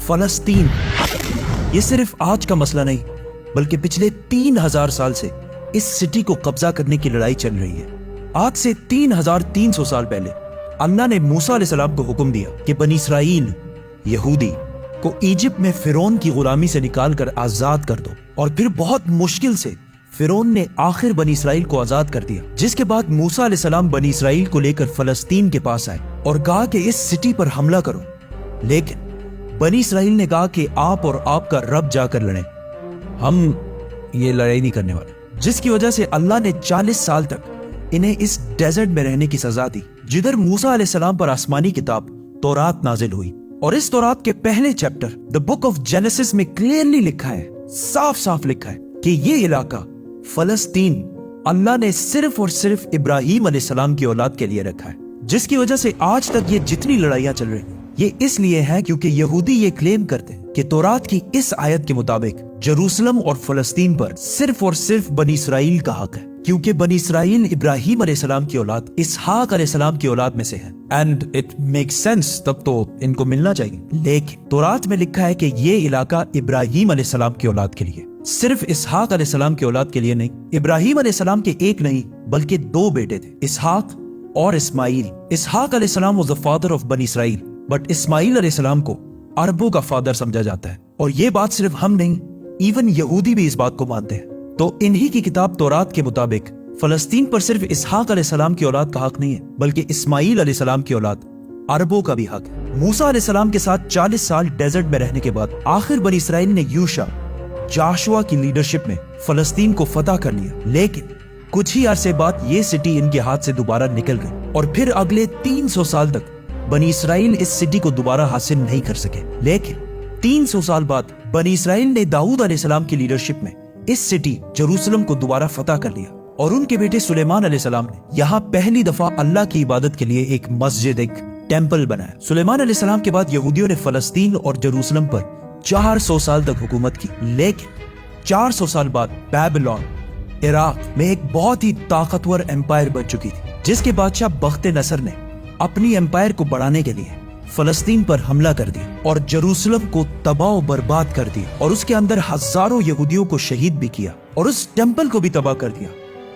فلسطین یہ صرف آج کا مسئلہ نہیں بلکہ پچھلے 3000 سال سے اس سٹی کو قبضہ کرنے کی لڑائی چل رہی ہے۔ آج سے 3300 سال پہلے اللہ نے موسیٰ علیہ السلام کو حکم دیا کہ بنی اسرائیل یہودی کو ایجپٹ میں فرعون کی غلامی سے نکال کر آزاد کر دو، اور پھر بہت مشکل سے فرعون نے آخر بنی اسرائیل کو آزاد کر دیا، جس کے بعد موسیٰ علیہ السلام بنی اسرائیل کو لے کر فلسطین کے پاس آئے اور کہا کہ اس سٹی پر حملہ کرو، لیکن بنی اسرائیل نے کہا کہ آپ اور آپ کا رب جا کر لڑیں، ہم یہ لڑائی نہیں کرنے والے، جس کی وجہ سے اللہ نے 40 سال تک انہیں اس ڈیزرٹ میں رہنے کی سزا دی، جدھر موسیٰ علیہ السلام پر آسمانی کتاب تورات نازل ہوئی۔ اور اس تورات کے پہلے chapter the book of Genesis میں کلیئرلی لکھا ہے، صاف صاف لکھا ہے کہ یہ علاقہ فلسطین اللہ نے صرف اور صرف ابراہیم علیہ السلام کی اولاد کے لیے رکھا ہے، جس کی وجہ سے آج تک یہ جتنی لڑائیاں چل رہی ہیں یہ اس لیے ہے کیونکہ یہودی یہ کلیم کرتے ہیں کہ تورات کی اس آیت کے مطابق جروسلم اور فلسطین پر صرف اور صرف بنی اسرائیل کا حق ہے، کیونکہ بنی اسرائیل ابراہیم علیہ السلام کی اولاد اسحاق علیہ السلام کی اولاد میں سے ہے، اینڈ اٹ میک سینس، تب تو ان کو ملنا چاہیے۔ لیکن تورات میں لکھا ہے کہ یہ علاقہ ابراہیم علیہ السلام کی اولاد کے لیے، صرف اسحاق علیہ السلام کی اولاد کے لیے نہیں۔ ابراہیم علیہ السلام کے ایک نہیں بلکہ 2 بیٹے تھے، اسحاق اور اسماعیل۔ اسحاق علیہ السلام was the father of بنی اسرائیل، بٹ اسماعیل علیہ السلام کو عربوں کا فادر سمجھا جاتا ہے، اور یہ بات صرف ہم نہیں، ایون یہودی بھی اس بات کو مانتے ہیں۔ تو انہی کی کتاب تورات کے مطابق فلسطین پر صرف اسحاق علیہ السلام کی اولاد کا حق نہیں ہے بلکہ اسماعیل علیہ السلام کی اولاد عربوں کا بھی حق ہے۔ موسیٰ علیہ السلام کے ساتھ 40 سال ڈیزرٹ میں رہنے کے بعد آخر بنی اسرائیل نے یوشع جاشوا کی لیڈرشپ میں فلسطین کو فتح کر لیا، لیکن کچھ ہی عرصے بعد یہ سٹی ان کے ہاتھ سے دوبارہ نکل گئی، اور پھر اگلے 300 سال تک بنی اسرائیل اس سٹی کو دوبارہ حاصل نہیں کر سکے۔ لیکن 300 سال بعد بنی اسرائیل نے داؤد علیہ السلام کی لیڈرشپ میں اس سٹی جروسلم کو دوبارہ فتح کر لیا، اور ان کے بیٹے سلیمان علیہ السلام نے یہاں پہلی دفعہ اللہ کی عبادت کے لیے ایک مسجد، ایک ٹیمپل بنایا۔ سلیمان علیہ السلام کے بعد یہودیوں نے فلسطین اور جروسلم پر 400 سال تک حکومت کی، لیکن 400 سال بعد بیبلون عراق میں ایک بہت ہی طاقتور امپائر بن چکی تھی، جس کے بادشاہ بخت نصر نے اپنی امپائر کو بڑھانے کے لیے فلسطین پر حملہ کر دیا اور جروسلم کو تباہ و برباد کر دیا، اور اس کے اندر ہزاروں یہودیوں کو شہید بھی کیا، اور اس ٹیمپل کو بھی تباہ کر دیا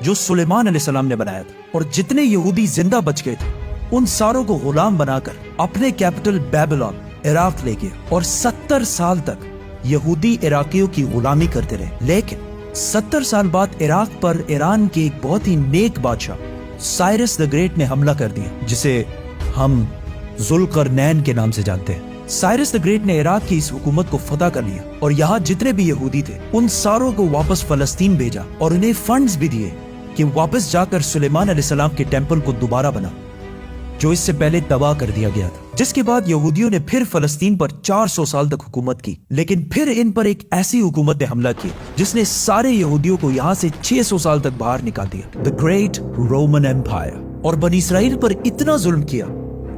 جو سلیمان علیہ السلام نے بنایا تھا۔ اور جتنے یہودی زندہ بچ گئے تھے ان ساروں کو غلام بنا کر اپنے کیپٹل بیبلون عراق لے گیا، اور 70 سال تک یہودی عراقیوں کی غلامی کرتے رہے۔ لیکن 70 سال بعد عراق پر ایران کے ایک بہت ہی نیک بادشاہ سائرس دا گریٹ نے حملہ کر دیا، جسے ہم ذوالقرنین کے نام سے جانتے ہیں۔ سائرس دا گریٹ نے عراق کی اس حکومت کو فتح کر لیا، اور یہاں جتنے بھی یہودی تھے ان ساروں کو واپس فلسطین بھیجا، اور انہیں فنڈز بھی دیے کہ واپس جا کر سلیمان علیہ السلام کے ٹیمپل کو دوبارہ بنا جو اس سے پہلے تباہ کر دیا گیا تھا۔ جس کے بعد یہودیوں نے پھر فلسطین پر 400 سال تک حکومت کی، لیکن پھر ان پر ایک ایسی حکومت نے حملہ کیا جس نے سارے یہودیوں کو یہاں سے 600 سال تک باہر نکال دیا، The Great Roman Empire، اور بنی اسرائیل پر اتنا ظلم کیا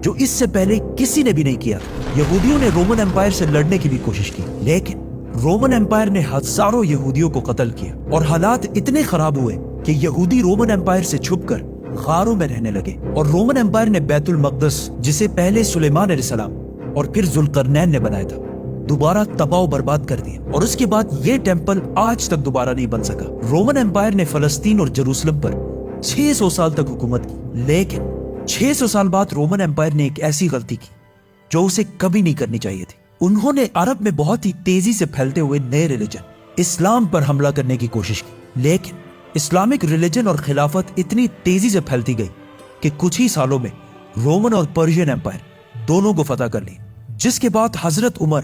جو اس سے پہلے کسی نے بھی نہیں کیا تھا۔ یہودیوں نے رومن امپائر سے لڑنے کی بھی کوشش کی، لیکن رومن امپائر نے ہزاروں یہودیوں کو قتل کیا، اور حالات اتنے خراب ہوئے کہ یہودی رومن امپائر سے چھپ کر غاروں میں رہنے لگے، اور رومن امپائر نے بیت المقدس، جسے پہلے سلیمان علیہ السلام اور پھر ذوالقرنین نے بنایا تھا، دوبارہ تباہ و برباد کر دیا، اور اس کے بعد یہ ٹیمپل آج تک دوبارہ نہیں بن سکا۔ رومن امپائر نے فلسطین اور جروسلم پر 600 سال تک حکومت کی، لیکن 600 سال بعد رومن امپائر نے ایک ایسی غلطی کی جو اسے کبھی نہیں کرنی چاہیے تھی۔ انہوں نے عرب میں بہت ہی تیزی سے پھیلتے ہوئے نئے ریلیجن اسلام پر حملہ کرنے کی کوشش کی، لیکن اسلامک ریلیجن اور خلافت اتنی تیزی سے پھیلتی گئی کہ کچھ ہی سالوں میں رومن اور پرشین امپائر دونوں کو فتح کر لی، جس کے بعد حضرت عمر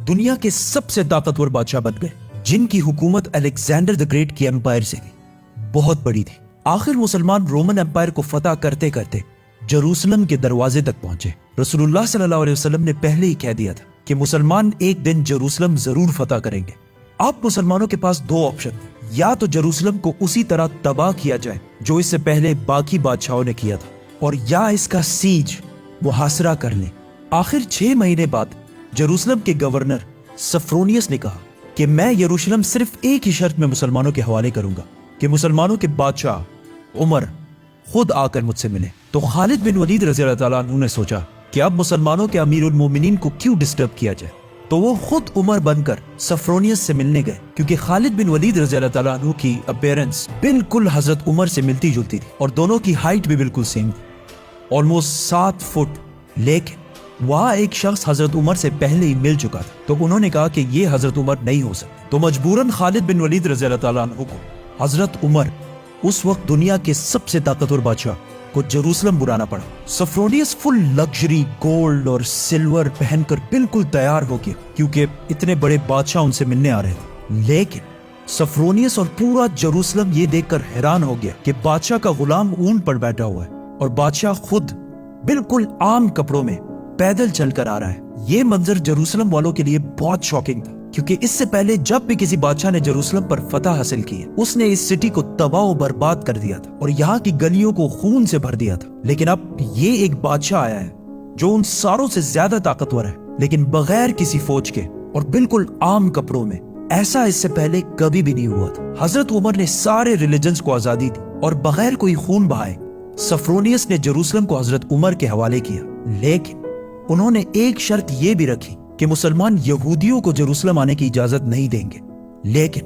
دنیا کے سب سے طاقتور بادشاہ بن گئے، جن کی حکومت الیگزینڈر دی گریٹ کی امپائر سے بھی بہت بڑی تھی۔ آخر مسلمان رومن امپائر کو فتح کرتے کرتے جروسلم کے دروازے تک پہنچے۔ رسول اللہ صلی اللہ علیہ وسلم نے پہلے ہی کہہ دیا تھا کہ مسلمان ایک دن جروسلم ضرور فتح کریں گے۔ اب مسلمانوں کے پاس 2 آپشن، یا تو جروسلم کو اسی طرح تباہ کیا جائے جو اس سے پہلے باقی بادشاہوں نے کیا تھا، اور یا اس کا سیج محاصرہ کر لیں۔ آخر 6 مہینے بعد جروسلم کے گورنر سفرونیس نے کہا کہ میں یروشلم صرف ایک ہی شرط میں مسلمانوں کے حوالے کروں گا کہ مسلمانوں کے بادشاہ عمر خود آ کر مجھ سے ملے۔ تو خالد بن ولید رضی اللہ تعالیٰ عنہ نے سوچا کہ اب مسلمانوں کے امیر المومنین کو کیوں ڈسٹرب کیا جائے، تو وہ خود عمر بن کر سفرونیس سے ملنے گئے، کیونکہ خالد بن ولید رضی اللہ تعالیٰ عنہ کی اپیرنس بالکل حضرت عمر سے ملتی جلتی تھی اور دونوں کی ہائٹ بھی بالکل سیم تھی، آلموسٹ 7 فٹ۔ لیکن وہاں ایک شخص حضرت عمر سے پہلے ہی مل چکا تھا، تو انہوں نے کہا کہ یہ حضرت عمر نہیں ہو سکتا، تو مجبوراً خالد بن ولید رضی اللہ تعالیٰ عنہ کو حضرت عمر، اس وقت دنیا کے سب سے طاقتور بادشاہ، کو جروسلم بلانا پڑا۔ سفرونیس فل لگژری گولڈ اور سلور پہن کر بالکل تیار ہو گیا، کیونکہ اتنے بڑے بادشاہ ان سے ملنے آ رہے تھے۔ لیکن سفرونیس اور پورا جروسلم یہ دیکھ کر حیران ہو گیا کہ بادشاہ کا غلام اونٹ پر بیٹھا ہوا ہے اور بادشاہ خود بالکل عام کپڑوں میں پیدل چل کر آ رہا ہے۔ یہ منظر جروسلم والوں کے لیے بہت شاکنگ تھا، کیونکہ اس سے پہلے جب بھی کسی بادشاہ نے جروسلم پر فتح حاصل کی، اس نے اس سٹی کو تباہ و برباد کر دیا تھا اور یہاں کی گلیوں کو خون سے بھر دیا تھا۔ لیکن اب یہ ایک بادشاہ آیا ہے جو ان ساروں سے زیادہ طاقتور ہے، لیکن بغیر کسی فوج کے اور بالکل عام کپڑوں میں۔ ایسا اس سے پہلے کبھی بھی نہیں ہوا تھا۔ حضرت عمر نے سارے ریلیجنز کو آزادی دی اور بغیر کوئی خون بہائے سفرونیس نے جروسلم کو حضرت عمر کے حوالے کیا، لیکن انہوں نے ایک شرط یہ بھی رکھی کہ مسلمان یہودیوں کو جروسلم آنے کی اجازت نہیں دیں گے۔ لیکن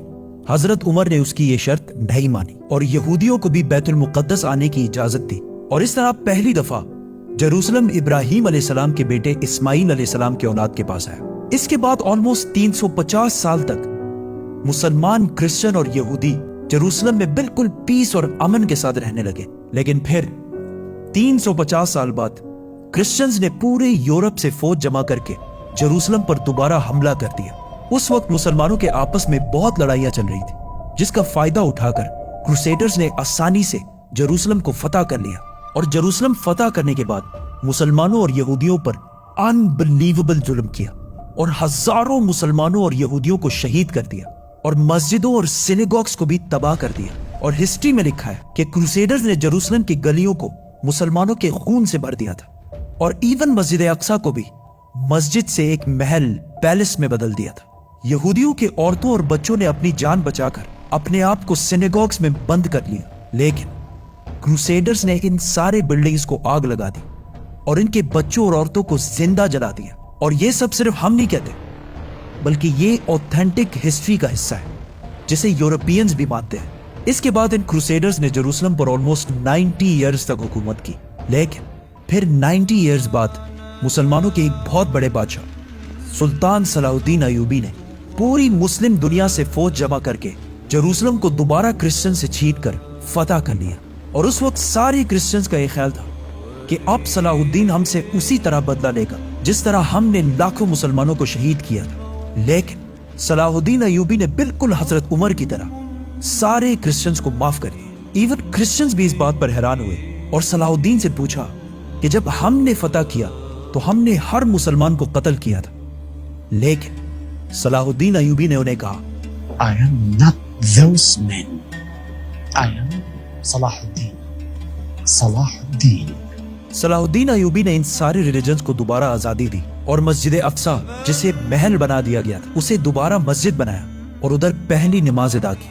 حضرت عمر نے اس کی یہ شرط نہیں مانی اور یہودیوں کو بھی بیت المقدس آنے کی اجازت دی، اور اس طرح پہلی دفعہ جروسلم ابراہیم علیہ السلام کے بیٹے اسماعیل علیہ السلام کے اولاد کے پاس آیا۔ اس کے بعد آلموسٹ 350 سال تک مسلمان، کرسچن اور یہودی جروسلم میں بالکل پیس اور امن کے ساتھ رہنے لگے۔ لیکن پھر 350 سال بعد کرسچنز نے پورے یورپ سے فوج جمع کر کے جروسلم پر دوبارہ حملہ کر دیا۔ اس وقت مسلمانوں کے آپس میں بہت لڑائیاں چل رہی تھی، جس کا فائدہ اٹھا کر کروسیڈرز نے آسانی سے جروسلم کو فتح کر لیا، اور جروسلم فتح کرنے کے بعد مسلمانوں اور یہودیوں پر انبلیویبل ظلم کیا اور ہزاروں مسلمانوں اور یہودیوں کو شہید کر دیا، اور مسجدوں اور سینیگوگز کو بھی تباہ کر دیا۔ اور ہسٹری میں لکھا ہے کہ کروسیڈرز نے جروسلم کی گلیوں کو مسلمانوں کے خون سے بھر دیا تھا، اور ایون مسجد اقصی کو بھی مسجد سے ایک محل، پیلس میں بدل دیا تھا۔ یہودیوں کے عورتوں اور بچوں نے اپنی جان بچا کر اپنے آپ کو سینیگوگز میں بند کر لیا، لیکن کروسیڈرز نے ان سارے بلڈنگز کو آگ لگا دی اور ان کے بچوں اور عورتوں کو زندہ جلا دیا۔ اور یہ سب صرف ہم نہیں کہتے، بلکہ یہ اوتھینٹک ہسٹری کا حصہ ہے جسے یورپینز بھی مانتے ہیں۔ اس کے بعد ان کروسیڈرز نے جروسلم پر آلموسٹ 90 ایئرز تک حکومت کی، لیکن پھر 90 ایئرز بعد مسلمانوں کے ایک بہت بڑے بادشاہ سلطان صلاح الدین ایوبی نے پوری مسلم دنیا سے فوج جمع کر کے جروسلم کو دوبارہ کرسچن سے چھین کر فتح کر لیا۔ اور اس وقت سارے کرسچنز کا یہ خیال تھا کہ اب صلاح الدین ہم سے اسی طرح بدلہ لے گا جس طرح ہم نے لاکھوں مسلمانوں کو شہید کیا تھا۔ لیکن صلاح الدین ایوبی نے بالکل حضرت عمر کی طرح سارے کرسچنز کو معاف کر دیا۔ ایون کرسچنز بھی اس بات پر حیران ہوئے اور صلاح الدین سے پوچھا کہ جب ہم نے فتح کیا تو ہم نے ہر مسلمان کو قتل کیا تھا، لیکن صلاح الدین ایوبی نے انہیں کہا I am not those men. I am صلاح الدین۔ صلاح الدین۔ صلاح الدین ایوبی نے ان سارے ریلیجنز کو دوبارہ آزادی دی اور مسجد اقصی جسے محل بنا دیا گیا تھا اسے دوبارہ مسجد بنایا اور ادھر پہلی نماز ادا کی۔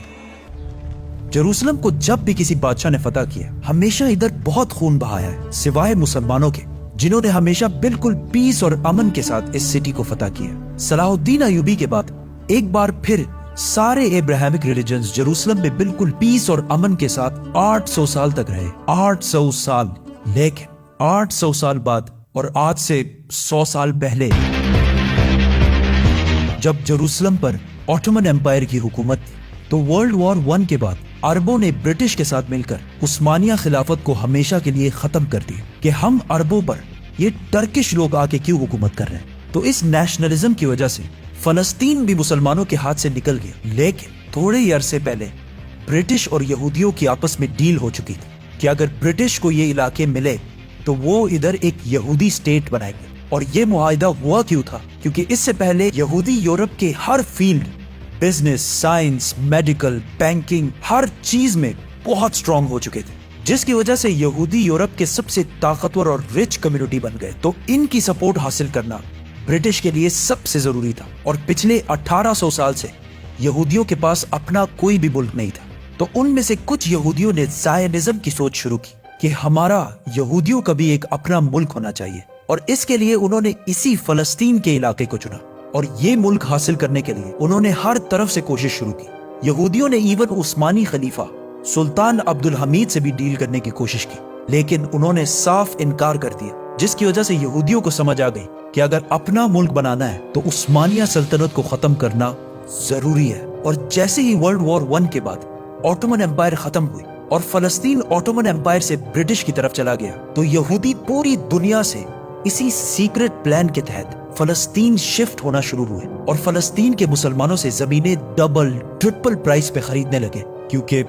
جروسلم کو جب بھی کسی بادشاہ نے فتح کیا ہمیشہ ادھر بہت خون بہایا ہے، سوائے مسلمانوں کے جنہوں نے ہمیشہ بالکل پیس اور امن کے ساتھ اس سٹی کو فتح کیا۔ صلاح الدین ایوبی کے بعد ایک بار پھر سارے ابراہیمک ریلیجنز جروسلم میں بالکل پیس اور امن کے ساتھ 800 سال تک رہے۔ 800 سال۔ لیکن 800 سال بعد اور آج سے 100 سال پہلے جب جروسلم پر آٹومن امپائر کی حکومت تھی تو ورلڈ وار 1 کے بعد عربوں نے برٹش کے ساتھ مل کر عثمانیہ خلافت کو ہمیشہ کے لیے ختم کر دیا کہ ہم عربوں پر یہ ٹرکش لوگ آ کے کیوں حکومت کر رہے ہیں۔ تو اس نیشنلزم کی وجہ سے فلسطین بھی مسلمانوں کے ہاتھ سے نکل گیا، لیکن تھوڑے ہی عرصے پہلے برٹش اور یہودیوں کی آپس میں ڈیل ہو چکی تھی کہ اگر برٹش کو یہ علاقے ملے تو وہ ادھر ایک یہودی سٹیٹ بنائیں گے۔ اور یہ معاہدہ ہوا کیوں تھا؟ کیونکہ اس سے پہلے یہودی یورپ کے ہر field, business, science, medical, banking, ہر چیز میں بہت سٹرونگ ہو چکے تھے، جس کی وجہ سے یہودی یورپ کے سب سے طاقتور اور رچ کمیونٹی بن گئے۔ تو ان کی سپورٹ حاصل کرنا برٹش کے لیے سب سے ضروری تھا، اور پچھلے 1800 سال سے یہودیوں کے پاس اپنا کوئی بھی ملک نہیں تھا۔ تو ان میں سے کچھ یہودیوں نے زائنزم کی سوچ شروع کی کہ ہمارا یہودیوں کا بھی ایک اپنا ملک ہونا چاہیے، اور اس کے لیے انہوں نے اسی فلسطین کے علاقے کو چنا۔ اور یہ ملک حاصل کرنے کے لیے انہوں نے ہر طرف سے کوشش شروع کی. یہودیوں نے ایون عثمانی خلیفہ سلطان عبدالحمید سے بھی ڈیل کرنے کی کوشش کی، لیکن انہوں نے صاف انکار کر دیا، جس کی وجہ سے یہودیوں کو سمجھ آ گئی کہ اگر اپنا ملک بنانا ہے تو عثمانیہ سلطنت کو ختم کرنا ضروری ہے. اور جیسے ہی ورلڈ وار 1 کے بعد آٹومن امپائر ختم ہوئی اور فلسطین آٹومن امپائر سے برٹش کی طرف چلا گیا، تو یہودی پوری دنیا سے اسی سیکرٹ پلان کے تحت فلسطین شفٹ ہونا شروع ہوئے اور فلسطین کے مسلمانوں سے زمینیں ڈبل ٹرپل پرائس پہ خریدنے لگے، کیونکہ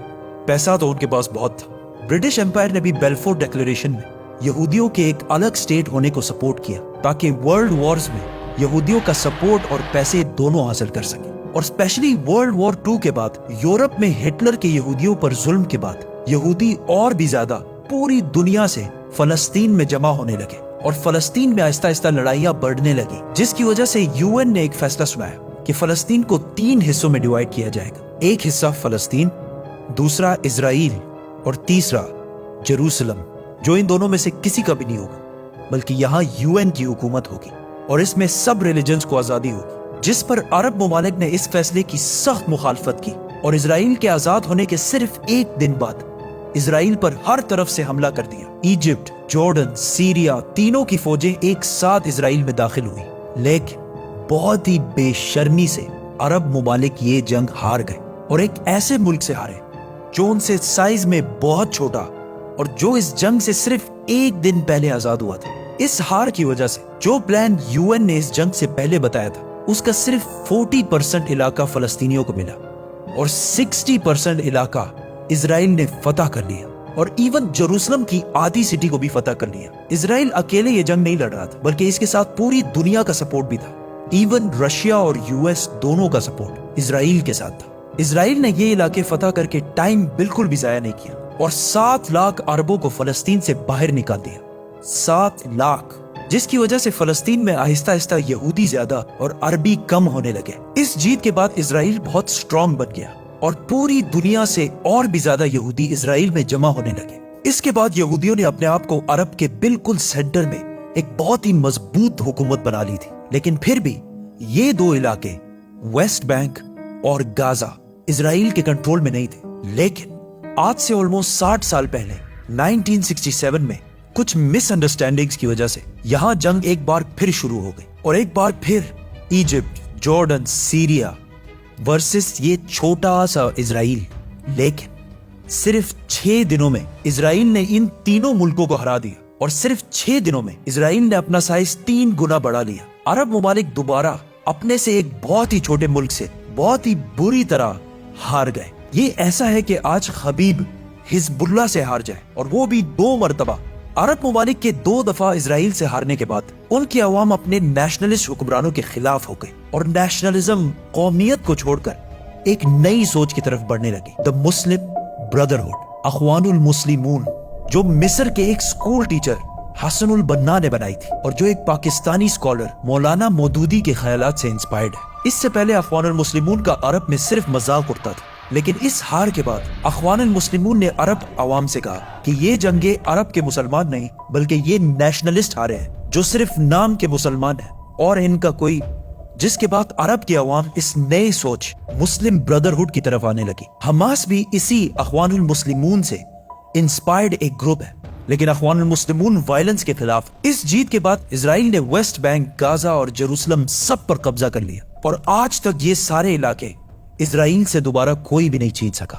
پیسہ تو ان کے پاس بہت تھا. برٹش امپائر نے بھی بیلفور ڈیکلیریشن میں یہودیوں کے ایک الگ سٹیٹ ہونے کو سپورٹ کیا تاکہ ورلڈ وارز میں یہودیوں کا سپورٹ اور پیسے دونوں حاصل کر سکیں. اور اسپیشلی ورلڈ وار 2 کے بعد یورپ میں ہٹلر کے یہودیوں پر ظلم کے بعد یہودی اور بھی زیادہ پوری دنیا سے فلسطین میں جمع ہونے لگے اور فلسطین میں آہستہ آہستہ لڑائیاں بڑھنے لگی، جس کی وجہ سے UN نے ایک فیصلہ سنایا کہ فلسطین کو 3 حصوں میں ڈیوائیڈ کیا جائے گا. ایک حصہ فلسطین، دوسرا اسرائیل اور تیسرا جیروسلم، جو ان دونوں میں سے کسی کا بھی نہیں ہوگا بلکہ یہاں UN کی حکومت ہوگی اور اس میں سب ریلیجنز کو آزادی ہوگی. جس پر عرب ممالک نے اس فیصلے کی سخت مخالفت کی اور اسرائیل کے آزاد ہونے کے صرف 1 دن بعد اسرائیل پر ہر طرف سے حملہ کر دیا. ایجپٹ، جارڈن، سیریا، تینوں کی فوجیں ایک ساتھ اسرائیل میں داخل ہوئی، لیکن بہت ہی بے شرمی سے عرب ممالک یہ جنگ ہار گئے اور ایک ایسے ملک سے ہارے جو ان سے سائز میں بہت چھوٹا اور جو اس جنگ سے صرف 1 دن پہلے آزاد ہوا تھا. اس ہار کی وجہ سے جو پلان UN نے اس جنگ سے پہلے بتایا تھا اس کا صرف 40% علاقہ فلسطینیوں کو ملا اور 60% علاقہ اسرائیل نے فتح کر لیا اور ایون جیروسلم کی آدھی سٹی کو بھی فتح کر لیا. اسرائیل اکیلے یہ جنگ نہیں لڑ رہا تھا بلکہ اس کے ساتھ پوری دنیا کا سپورٹ بھی تھا. ایون رشیا اور US دونوں کا سپورٹ اسرائیل کے ساتھ تھا. اسرائیل نے یہ علاقے فتح کر کے ٹائم بالکل بھی ضائع نہیں کیا اور 7 لاکھ عربوں کو فلسطین سے باہر نکال دیا. 7 لاکھ، جس کی وجہ سے فلسطین میں آہستہ آہستہ یہودی زیادہ اور عربی کم ہونے لگے. اس جیت کے بعد اسرائیل بہت سٹرونگ بن گیا اور پوری دنیا سے اور بھی زیادہ یہودی اسرائیل میں جمع ہونے لگے. اس کے بعد یہودیوں نے اپنے آپ کو عرب کے بالکل سینٹر میں ایک بہت ہی مضبوط حکومت بنا لی تھی. لیکن پھر بھی یہ 2 علاقے ویسٹ بینک اور گازا اسرائیل کے کنٹرول میں نہیں تھے. لیکن آج سے آلموسٹ 60 سال پہلے 1967 میں کچھ مس انڈرسٹینڈنگز کی وجہ سے یہاں جنگ ایک بار پھر شروع ہو گئی اور ایک بار پھر ایجپٹ، جارڈن، سیریا ورسس یہ چھوٹا سا اسرائیل. لیکن صرف 6 دنوں میں اسرائیل نے ان تینوں ملکوں کو ہرا دیا اور صرف 6 دنوں میں اسرائیل نے اپنا سائز 3 گنا بڑھا لیا. عرب ممالک دوبارہ اپنے سے ایک بہت ہی چھوٹے ملک سے بہت ہی بری طرح ہار گئے. یہ ایسا ہے کہ آج خبیب حزب اللہ سے ہار جائے اور وہ بھی 2 مرتبہ. عرب ممالک کے 2 دفعہ اسرائیل سے ہارنے کے بعد ان کی عوام اپنے نیشنلسٹ حکمرانوں کے خلاف ہو گئے اور نیشنلزم، قومیت کو چھوڑ کر ایک نئی سوچ کی طرف بڑھنے لگی. دا مسلم بردرہڈ، اخوان المسلمون، جو مصر کے ایک سکول ٹیچر حسن البنا نے بنائی تھی اور جو ایک پاکستانی اسکالر مولانا مودودی کے خیالات سے انسپائرڈ ہے. اس سے پہلے اخوان المسلمون کا عرب میں صرف مذاق اڑتا تھا، لیکن اس ہار کے بعد اخوان المسلمون نے عرب عوام سے کہا کہ یہ جنگیں عرب کے مسلمان نہیں بلکہ یہ نیشنلسٹ ہارے ہیں جو صرف نام کے مسلمان ہیں اور ان کا کوئی. جس کے بعد عرب کی عوام اس نئے سوچ مسلم بردرہڈ کی طرف آنے لگی. حماس بھی اسی اخوان المسلمون سے انسپائرڈ ایک گروپ ہے، لیکن اخوان المسلمون وائلنس کے خلاف. اس جیت کے بعد اسرائیل نے ویسٹ بینک، گازا اور جیروسلم سب پر قبضہ کر لیا اور آج تک یہ سارے علاقے اسرائیل سے دوبارہ کوئی بھی نہیں چھین سکا.